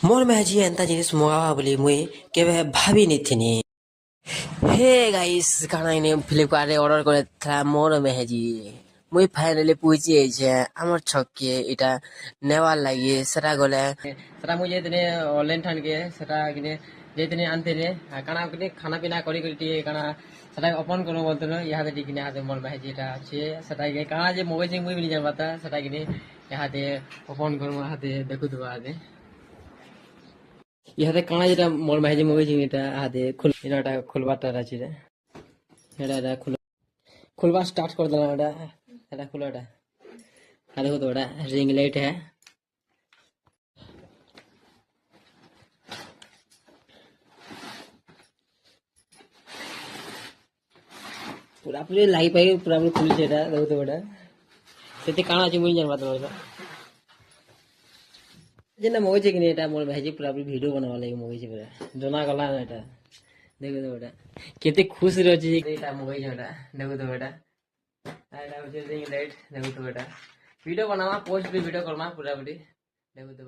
मोर में जी एंता जिनिस मगावा बोली मुई केबे भाबी नी थिनी। हे गाइस কারণ ইনে ফ্লিপকার্টে অর্ডার করে থা মোর মেহেজি মুই ফাইনালি পৌঁছে গেছে আমার ছককে এটা নেওয়ার লাগি সেটা গলে সেটা মুই যেদিনে অনলাইন ঠানকে সেটা কিনে যেদিনে আনতে রে কানা কিনে খানা পিনা করি করি টিকে কানা সেটা ওপেন করবো বলতো না ইহাতে কিনে হাতে মোর মেহেজি এটা আছে সেটা কানা যে মোবাইল মুই বিনি জানবাতা সেটা কিনে ইহাতে ওপেন করবো হাতে দেখু দেবো হাতে ইহাতে কানা যেটা মোর মেহেজি মোবাইল এটা হাতে খুল এটা খুলবারটা আছে রে এটা खुलवा स्टार्ट कर देना बेटा এটা খুলো এটা আর দেখো তো এটা রিং লাইট है পুরাপুরি লাইট পাই পুরাপুরি খুলছে এটা দেখো তো এটা সেটি কানা আছে মুই জানবা তোমার যে না মোবাইল কিনে এটা মোর ভাইজি পুরাপুরি ভিডিও বানাবা লাগে মোবাইল পুরা জনা গলা না এটা দেখো তো এটা কেতে খুশ রয়েছে এটা মোবাইল এটা দেখো তো এটা এটা হচ্ছে রিং লাইট দেখো তো এটা ভিডিও बनावा पोस्ट भी वीडियो करमा पूरा पूरी देखो तो